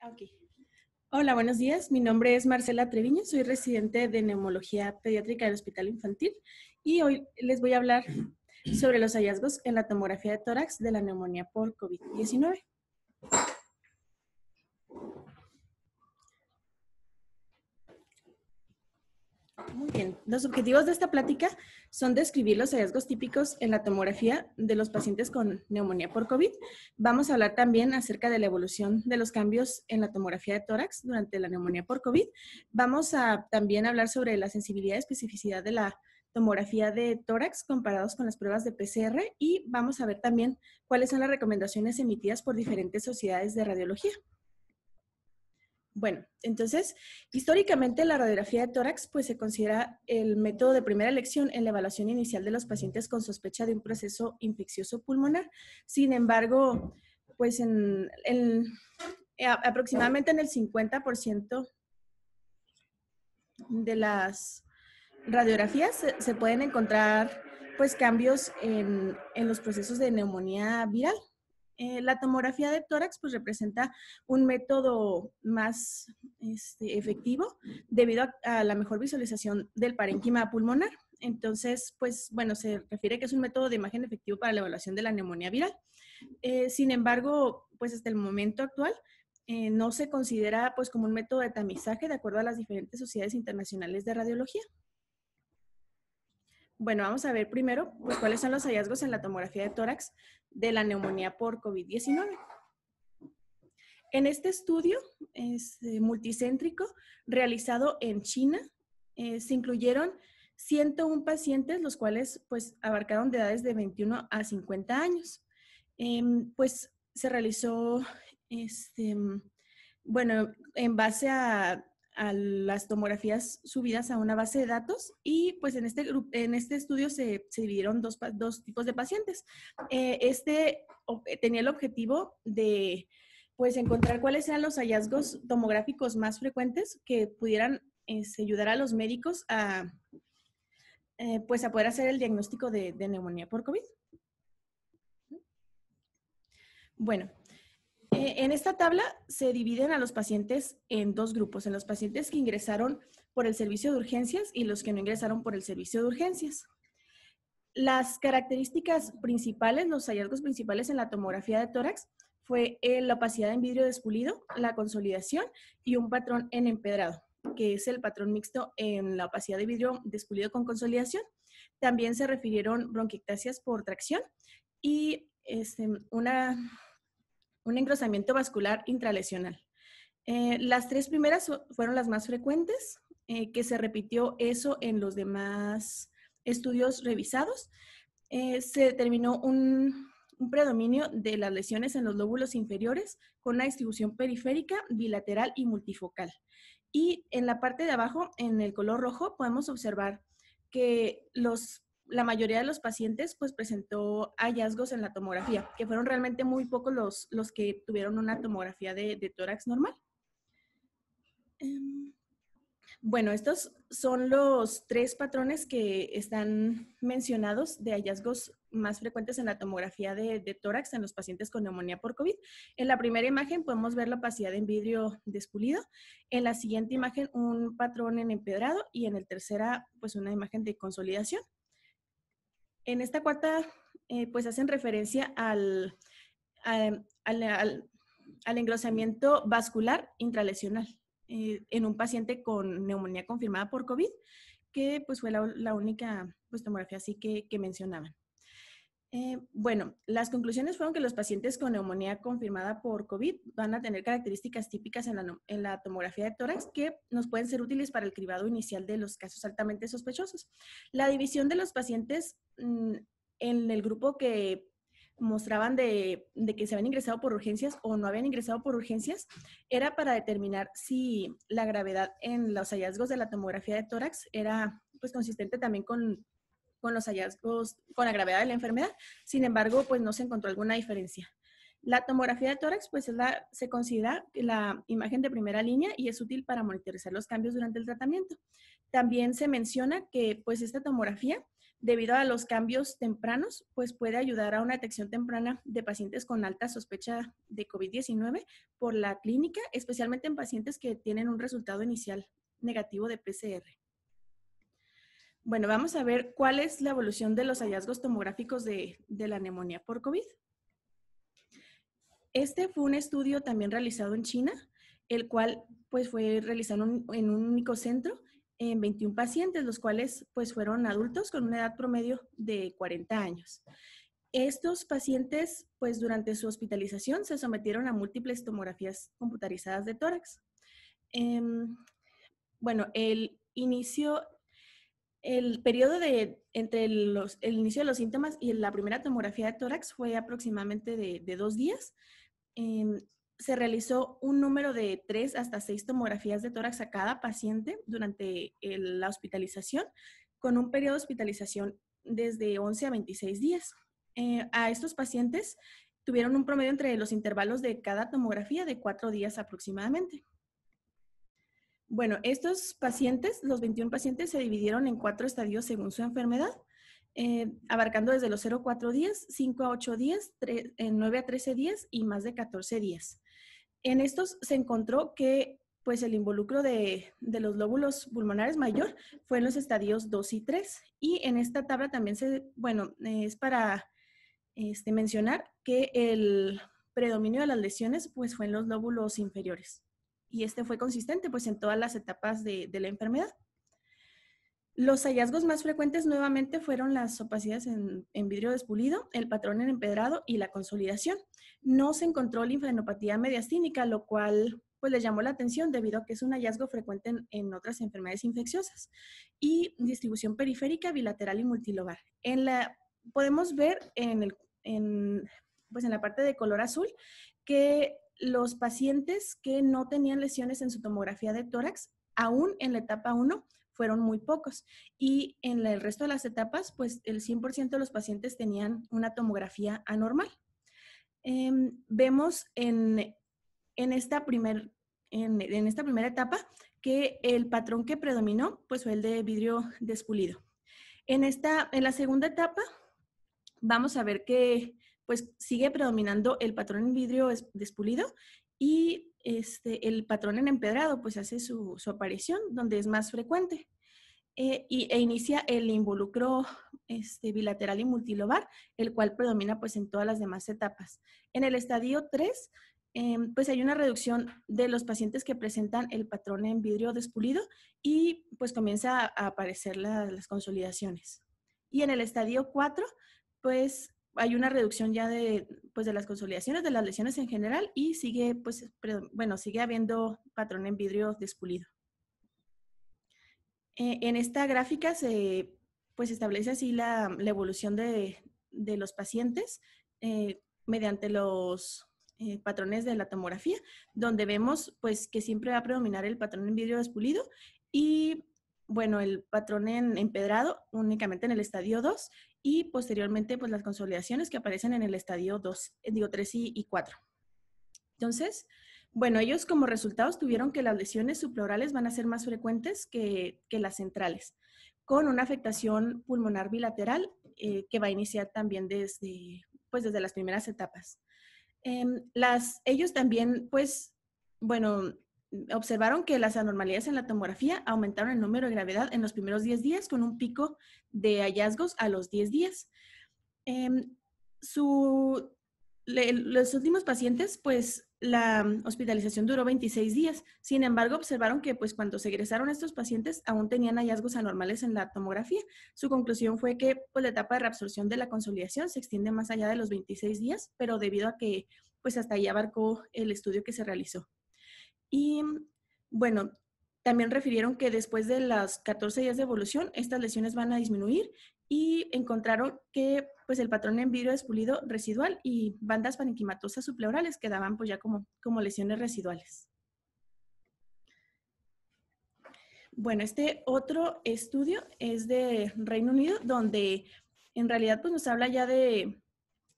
Ok. Hola, buenos días. Mi nombre es Marcela Treviño, soy residente de neumología pediátrica del Hospital Infantil y hoy les voy a hablar sobre los hallazgos en la tomografía de tórax de la neumonía por COVID-19. Muy bien. Los objetivos de esta plática son describir los hallazgos típicos en la tomografía de los pacientes con neumonía por COVID. Vamos a hablar también acerca de la evolución de los cambios en la tomografía de tórax durante la neumonía por COVID. Vamos a también hablar sobre la sensibilidad y especificidad de la tomografía de tórax comparados con las pruebas de PCR y vamos a ver también cuáles son las recomendaciones emitidas por diferentes sociedades de radiología. Bueno, entonces, históricamente la radiografía de tórax pues, se considera el método de primera elección en la evaluación inicial de los pacientes con sospecha de un proceso infeccioso pulmonar. Sin embargo, pues aproximadamente en el 50% de las radiografías se pueden encontrar pues, cambios en los procesos de neumonía viral. La tomografía de tórax pues, representa un método más efectivo debido a la mejor visualización del parénquima pulmonar. Entonces, pues bueno, se refiere que es un método de imagen efectivo para la evaluación de la neumonía viral. Sin embargo, pues hasta el momento actual no se considera pues como un método de tamizaje de acuerdo a las diferentes sociedades internacionales de radiología. Bueno, vamos a ver primero pues, cuáles son los hallazgos en la tomografía de tórax de la neumonía por COVID-19. En este estudio multicéntrico realizado en China, se incluyeron 101 pacientes, los cuales pues, abarcaron de edades de 21 a 50 años. Pues se realizó, bueno, en base a las tomografías subidas a una base de datos y pues en este estudio se dividieron dos tipos de pacientes. Tenía el objetivo de pues encontrar cuáles eran los hallazgos tomográficos más frecuentes que pudieran ayudar a los médicos pues a poder hacer el diagnóstico de neumonía por COVID. Bueno, en esta tabla se dividen a los pacientes en dos grupos, en los pacientes que ingresaron por el servicio de urgencias y los que no ingresaron por el servicio de urgencias. Las características principales, los hallazgos principales en la tomografía de tórax fue la opacidad en vidrio despulido, la consolidación y un patrón en empedrado, que es el patrón mixto en la opacidad de vidrio despulido con consolidación. También se refirieron bronquiectasias por tracción y un engrosamiento vascular intralesional. Las tres primeras fueron las más frecuentes, que se repitió eso en los demás estudios revisados. Se determinó un predominio de las lesiones en los lóbulos inferiores con una distribución periférica, bilateral y multifocal. Y en la parte de abajo, en el color rojo, podemos observar que la mayoría de los pacientes pues, presentó hallazgos en la tomografía, que fueron realmente muy pocos los que tuvieron una tomografía de tórax normal. Bueno, estos son los tres patrones que están mencionados de hallazgos más frecuentes en la tomografía de tórax en los pacientes con neumonía por COVID. En la primera imagen podemos ver la opacidad en vidrio despulido. En la siguiente imagen un patrón en empedrado y en el tercera pues una imagen de consolidación. En esta cuarta pues hacen referencia al engrosamiento vascular intralesional en un paciente con neumonía confirmada por COVID, que pues fue la única pues, tomografía así que mencionaban. Bueno, las conclusiones fueron que los pacientes con neumonía confirmada por COVID van a tener características típicas en la tomografía de tórax que nos pueden ser útiles para el cribado inicial de los casos altamente sospechosos. La división de los pacientes en el grupo que mostraban de que se habían ingresado por urgencias o no habían ingresado por urgencias, era para determinar si la gravedad en los hallazgos de la tomografía de tórax era pues consistente también con los hallazgos, con la gravedad de la enfermedad. Sin embargo, pues no se encontró alguna diferencia. La tomografía de tórax pues se considera la imagen de primera línea y es útil para monitorizar los cambios durante el tratamiento. También se menciona que pues esta tomografía debido a los cambios tempranos, pues puede ayudar a una detección temprana de pacientes con alta sospecha de COVID-19 por la clínica, especialmente en pacientes que tienen un resultado inicial negativo de PCR. Bueno, vamos a ver cuál es la evolución de los hallazgos tomográficos de la neumonía por COVID. Este fue un estudio también realizado en China, el cual pues fue realizado en un único centro en 21 pacientes, los cuales pues fueron adultos con una edad promedio de 40 años. Estos pacientes pues durante su hospitalización se sometieron a múltiples tomografías computarizadas de tórax. Bueno, el periodo entre el inicio de los síntomas y la primera tomografía de tórax fue aproximadamente de 2 días. Se realizó un número de 3 hasta 6 tomografías de tórax a cada paciente durante la hospitalización, con un periodo de hospitalización desde 11 a 26 días. A estos pacientes tuvieron un promedio entre los intervalos de cada tomografía de 4 días aproximadamente. Bueno, estos pacientes, los 21 pacientes, se dividieron en 4 estadios según su enfermedad, abarcando desde los 0 a 4 días, 5 a 8 días, 9 a 13 días y más de 14 días. En estos se encontró que pues, el involucro de los lóbulos pulmonares mayor fue en los estadios 2 y 3. Y en esta tabla también es para mencionar que el predominio de las lesiones pues, fue en los lóbulos inferiores. Y este fue consistente pues, en todas las etapas de la enfermedad. Los hallazgos más frecuentes nuevamente fueron las opacidades en vidrio despulido, el patrón en empedrado y la consolidación. No se encontró linfadenopatía mediastínica, lo cual pues les llamó la atención debido a que es un hallazgo frecuente en otras enfermedades infecciosas. Y distribución periférica, bilateral y multilobar. Podemos ver en la parte de color azul que los pacientes que no tenían lesiones en su tomografía de tórax, aún en la etapa 1, fueron muy pocos. Y en el resto de las etapas, pues el 100% de los pacientes tenían una tomografía anormal. Vemos en esta primera etapa que el patrón que predominó pues fue el de vidrio despulido. En la segunda etapa vamos a ver que pues sigue predominando el patrón en vidrio despulido y el patrón en empedrado pues hace su aparición donde es más frecuente. E inicia el involucro bilateral y multilobar, el cual predomina pues en todas las demás etapas. En el estadio 3, pues hay una reducción de los pacientes que presentan el patrón en vidrio despulido y pues comienza a aparecer las consolidaciones. Y en el estadio 4, pues hay una reducción ya de las consolidaciones, de las lesiones en general y sigue habiendo patrón en vidrio despulido. En esta gráfica se establece así la evolución de los pacientes mediante los patrones de la tomografía, donde vemos pues que siempre va a predominar el patrón en vidrio despulido y bueno, el patrón en empedrado únicamente en el estadio 2 y posteriormente pues las consolidaciones que aparecen en el estadio 3 y 4. Entonces, bueno, ellos como resultados tuvieron que las lesiones subpleurales van a ser más frecuentes que las centrales, con una afectación pulmonar bilateral que va a iniciar también desde las primeras etapas. Ellos también, observaron que las anormalidades en la tomografía aumentaron el número de gravedad en los primeros 10 días con un pico de hallazgos a los 10 días. Los últimos pacientes, pues la hospitalización duró 26 días. Sin embargo, observaron que pues cuando se egresaron estos pacientes aún tenían hallazgos anormales en la tomografía. Su conclusión fue que pues, la etapa de reabsorción de la consolidación se extiende más allá de los 26 días, pero debido a que pues hasta ahí abarcó el estudio que se realizó. Y bueno, también refirieron que después de las 14 días de evolución, estas lesiones van a disminuir y encontraron que pues el patrón en vidrio despulido residual y bandas parenquimatosas subpleurales quedaban pues ya como lesiones residuales. Bueno, este otro estudio es de Reino Unido, donde en realidad pues nos habla ya de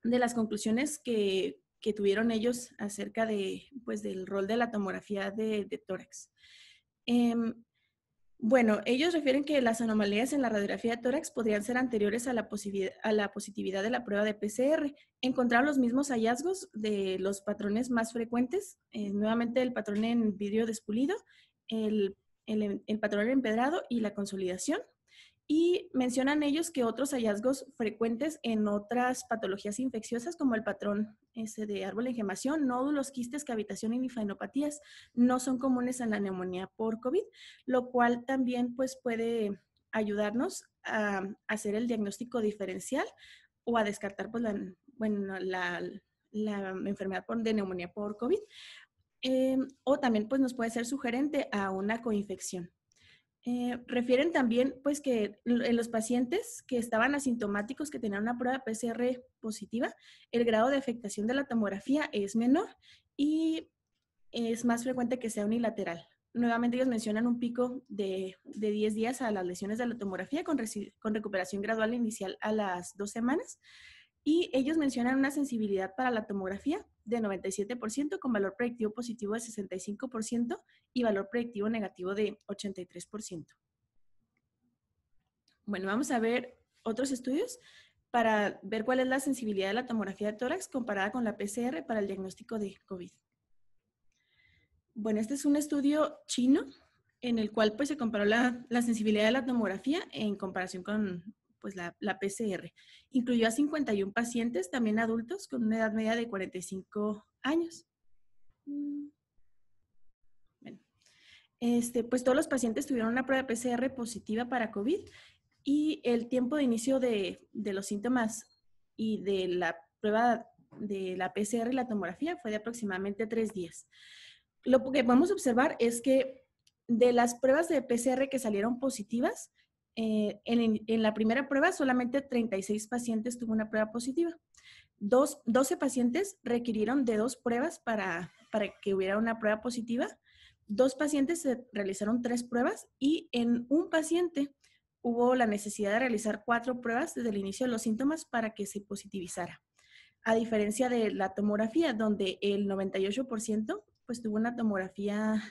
las conclusiones que tuvieron ellos acerca de, pues, del rol de la tomografía de tórax. Bueno, ellos refieren que las anomalías en la radiografía de tórax podrían ser anteriores a la positividad de la prueba de PCR. Encontraron los mismos hallazgos de los patrones más frecuentes, nuevamente el patrón en vidrio despulido, el patrón en empedrado y la consolidación. Y mencionan ellos que otros hallazgos frecuentes en otras patologías infecciosas, como el patrón de árbol de engemación, nódulos, quistes, cavitación y linfadenopatías, no son comunes en la neumonía por COVID, lo cual también pues, puede ayudarnos a hacer el diagnóstico diferencial o a descartar pues, la enfermedad de neumonía por COVID. O también pues, nos puede ser sugerente a una coinfección. Refieren también pues que en los pacientes que estaban asintomáticos, que tenían una prueba PCR positiva, el grado de afectación de la tomografía es menor y es más frecuente que sea unilateral. Nuevamente ellos mencionan un pico de 10 días a las lesiones de la tomografía con recuperación gradual inicial a las 2 semanas. Y ellos mencionan una sensibilidad para la tomografía de 97% con valor predictivo positivo de 65% y valor predictivo negativo de 83%. Bueno, vamos a ver otros estudios para ver cuál es la sensibilidad de la tomografía de tórax comparada con la PCR para el diagnóstico de COVID. Bueno, este es un estudio chino en el cual pues, se comparó la sensibilidad de la tomografía en comparación con pues, la PCR. Incluyó a 51 pacientes, también adultos, con una edad media de 45 años. Bueno, pues todos los pacientes tuvieron una prueba PCR positiva para COVID y el tiempo de inicio de los síntomas y de la prueba de la PCR y la tomografía fue de aproximadamente 3 días. Lo que podemos observar es que de las pruebas de PCR que salieron positivas, en la primera prueba solamente 36 pacientes tuvo una prueba positiva. 12 pacientes requirieron de 2 pruebas para que hubiera una prueba positiva. 2 pacientes se realizaron 3 pruebas y en un paciente hubo la necesidad de realizar 4 pruebas desde el inicio de los síntomas para que se positivizara. A diferencia de la tomografía, donde el 98% pues tuvo una tomografía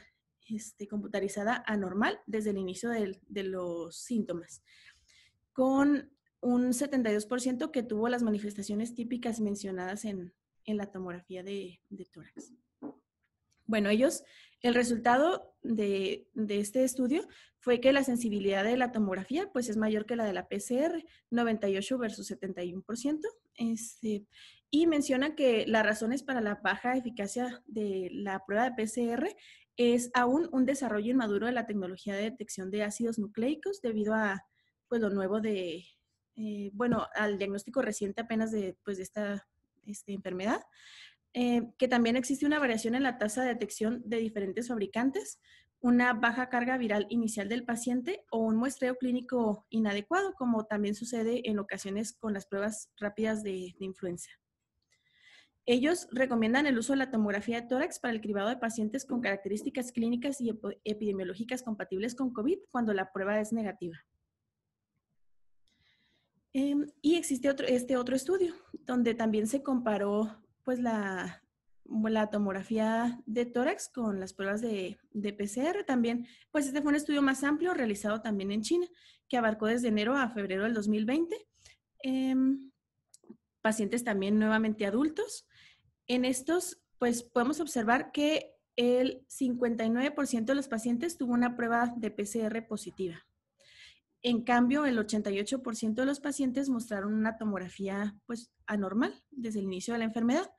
computarizada anormal desde el inicio de los síntomas, con un 72% que tuvo las manifestaciones típicas mencionadas en la tomografía de tórax. Bueno, el resultado de este estudio fue que la sensibilidad de la tomografía pues es mayor que la de la PCR, 98 versus 71%. Y menciona que las razones para la baja eficacia de la prueba de PCR es aún un desarrollo inmaduro de la tecnología de detección de ácidos nucleicos debido a pues, lo nuevo al diagnóstico reciente apenas de esta enfermedad. Que también existe una variación en la tasa de detección de diferentes fabricantes, una baja carga viral inicial del paciente o un muestreo clínico inadecuado, como también sucede en ocasiones con las pruebas rápidas de influenza. Ellos recomiendan el uso de la tomografía de tórax para el cribado de pacientes con características clínicas y epidemiológicas compatibles con COVID cuando la prueba es negativa. Y existe otro estudio donde también se comparó pues la tomografía de tórax con las pruebas de PCR también. Pues este fue un estudio más amplio realizado también en China que abarcó desde enero a febrero del 2020. Pacientes también nuevamente adultos. En estos pues podemos observar que el 59% de los pacientes tuvo una prueba de PCR positiva. En cambio, el 88% de los pacientes mostraron una tomografía pues, anormal desde el inicio de la enfermedad.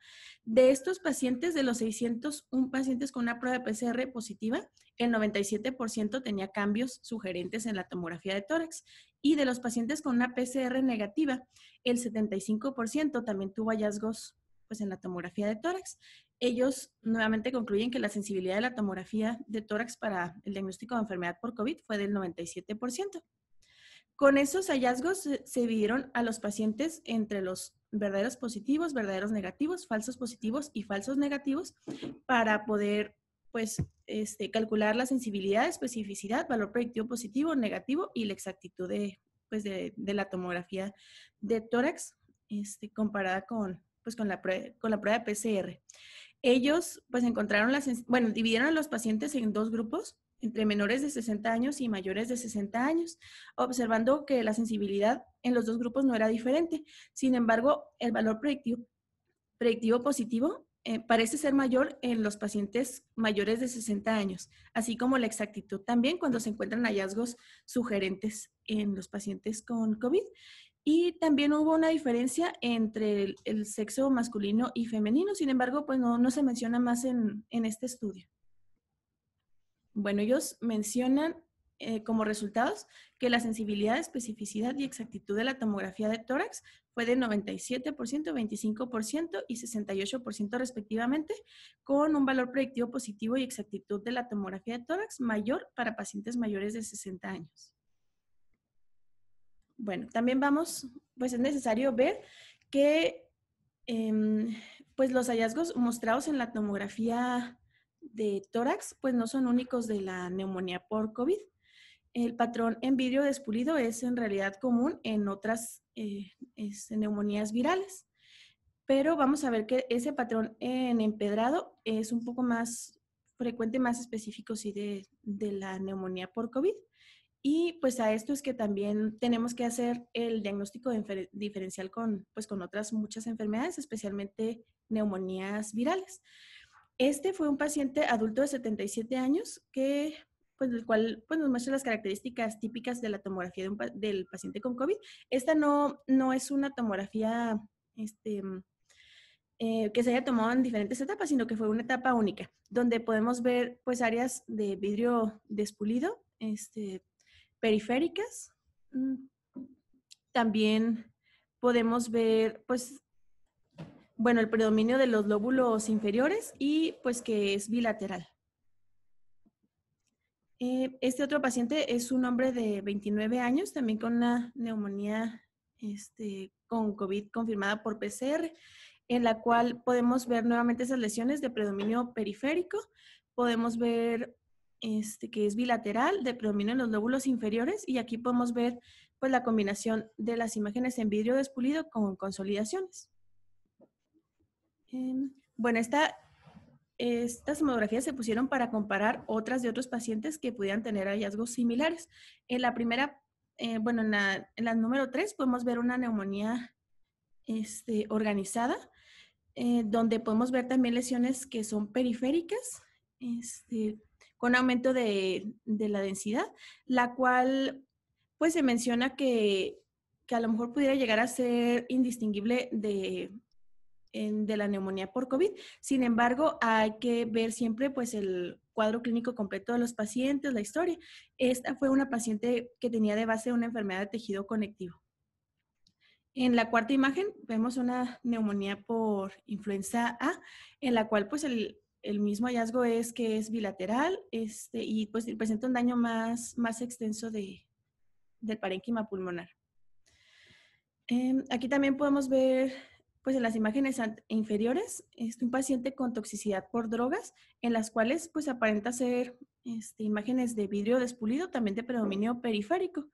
De estos pacientes, de los 601 pacientes con una prueba de PCR positiva, el 97% tenía cambios sugerentes en la tomografía de tórax. Y de los pacientes con una PCR negativa, el 75% también tuvo hallazgos pues, en la tomografía de tórax. Ellos nuevamente concluyen que la sensibilidad de la tomografía de tórax para el diagnóstico de enfermedad por COVID fue del 97%. Con esos hallazgos se dividieron a los pacientes entre los verdaderos positivos, verdaderos negativos, falsos positivos y falsos negativos para poder pues, calcular la sensibilidad, especificidad, valor predictivo positivo, negativo y la exactitud de la tomografía de tórax comparada con la prueba de PCR. Ellos pues encontraron dividieron a los pacientes en 2 grupos. entre menores de 60 años y mayores de 60 años, observando que la sensibilidad en los dos grupos no era diferente. Sin embargo, el valor predictivo positivo parece ser mayor en los pacientes mayores de 60 años, así como la exactitud también cuando se encuentran hallazgos sugerentes en los pacientes con COVID. Y también hubo una diferencia entre el sexo masculino y femenino, sin embargo, pues no se menciona más en este estudio. Bueno, ellos mencionan como resultados que la sensibilidad, especificidad y exactitud de la tomografía de tórax fue de 97%, 25% y 68% respectivamente, con un valor predictivo positivo y exactitud de la tomografía de tórax mayor para pacientes mayores de 60 años. Bueno, también pues es necesario ver que pues los hallazgos mostrados en la tomografía de tórax pues no son únicos de la neumonía por COVID. El patrón en vidrio despulido es en realidad común en otras neumonías virales, pero vamos a ver que ese patrón en empedrado es un poco más frecuente, más específico sí, de la neumonía por COVID. Y pues a esto es que también tenemos que hacer el diagnóstico diferencial pues, con otras muchas enfermedades, especialmente neumonías virales. Este fue un paciente adulto de 77 años que, pues, el cual pues, nos muestra las características típicas de la tomografía del paciente con COVID. Esta no es una tomografía que se haya tomado en diferentes etapas, sino que fue una etapa única, donde podemos ver pues áreas de vidrio despulido, periféricas. También podemos ver, pues, bueno, el predominio de los lóbulos inferiores y pues que es bilateral. Este otro paciente es un hombre de 29 años, también con una neumonía con COVID confirmada por PCR, en la cual podemos ver nuevamente esas lesiones de predominio periférico. Podemos ver que es bilateral, de predominio en los lóbulos inferiores, y aquí podemos ver pues, la combinación de las imágenes en vidrio despulido con consolidaciones. Bueno, estas tomografías se pusieron para comparar otras de otros pacientes que pudieran tener hallazgos similares. En la primera, bueno, en la número 3 podemos ver una neumonía organizada, donde podemos ver también lesiones que son periféricas, con aumento de la densidad, la cual pues se menciona que a lo mejor pudiera llegar a ser indistinguible de la neumonía por COVID. Sin embargo, hay que ver siempre pues el cuadro clínico completo de los pacientes, la historia. Esta fue una paciente que tenía de base una enfermedad de tejido conectivo. En la cuarta imagen vemos una neumonía por influenza A, en la cual pues el mismo hallazgo es que es bilateral y pues presenta un daño más extenso del parénquima pulmonar. Aquí también podemos ver pues en las imágenes inferiores un paciente con toxicidad por drogas, en las cuales pues aparenta ser imágenes de vidrio despulido, también de predominio periférico.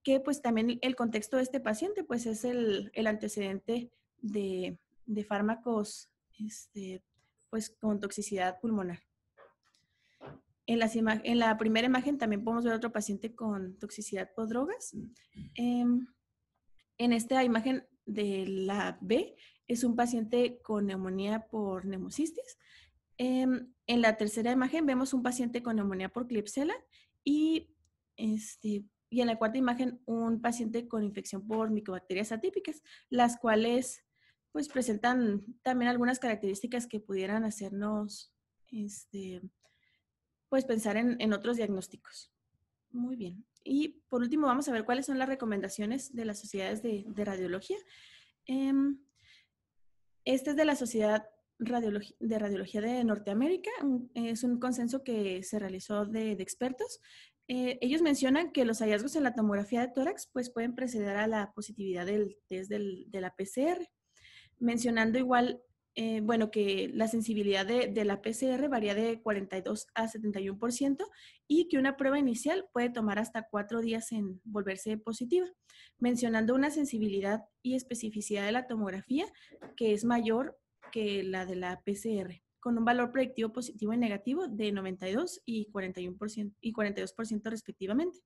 Que pues también el contexto de este paciente pues es el antecedente de fármacos pues con toxicidad pulmonar. En la primera imagen también podemos ver otro paciente con toxicidad por drogas. En esta imagen de la B es un paciente con neumonía por neumocistis. En la tercera imagen vemos un paciente con neumonía por Klebsiella y en la cuarta imagen un paciente con infección por micobacterias atípicas, las cuales pues presentan también algunas características que pudieran hacernos pues pensar en otros diagnósticos. Muy bien. Y por último vamos a ver cuáles son las recomendaciones de las sociedades de radiología. Este es de la Sociedad de Radiología de Norteamérica. Es un consenso que se realizó de expertos. Ellos mencionan que los hallazgos en la tomografía de tórax pues, pueden preceder a la positividad del test de la PCR, mencionando igual, bueno, que la sensibilidad de la PCR varía de 42 a 71% y que una prueba inicial puede tomar hasta 4 días en volverse positiva, mencionando una sensibilidad y especificidad de la tomografía que es mayor que la de la PCR, con un valor predictivo positivo y negativo de 92 y 41% y 42% respectivamente.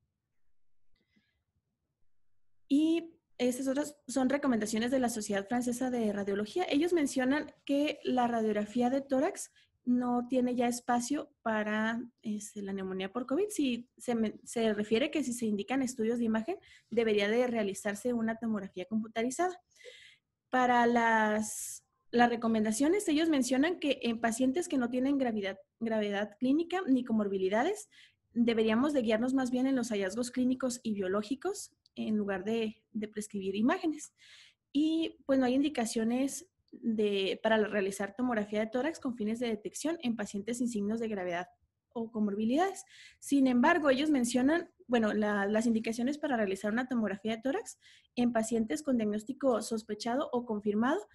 Y estas otras son recomendaciones de la Sociedad Francesa de Radiología. Ellos mencionan que la radiografía de tórax no tiene ya espacio para la neumonía por COVID. Si se refiere que si se indican estudios de imagen, debería de realizarse una tomografía computarizada. Para las recomendaciones, ellos mencionan que en pacientes que no tienen gravedad clínica ni comorbilidades, deberíamos de guiarnos más bien en los hallazgos clínicos y biológicos en lugar de prescribir imágenes. Y pues no hay indicaciones para realizar tomografía de tórax con fines de detección en pacientes sin signos de gravedad o comorbilidades. Sin embargo, ellos mencionan, bueno, las indicaciones para realizar una tomografía de tórax en pacientes con diagnóstico sospechado o confirmado,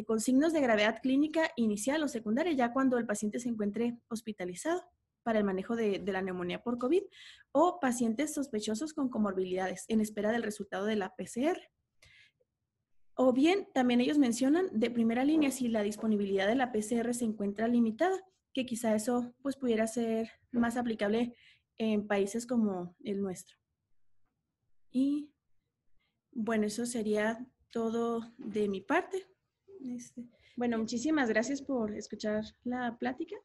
con signos de gravedad clínica inicial o secundaria, ya cuando el paciente se encuentre hospitalizado para el manejo de la neumonía por COVID, o pacientes sospechosos con comorbilidades en espera del resultado de la PCR. O bien, también ellos mencionan de primera línea si la disponibilidad de la PCR se encuentra limitada, que quizá eso pues pudiera ser más aplicable en países como el nuestro. Y bueno, eso sería todo de mi parte. Bueno, muchísimas gracias por escuchar la plática.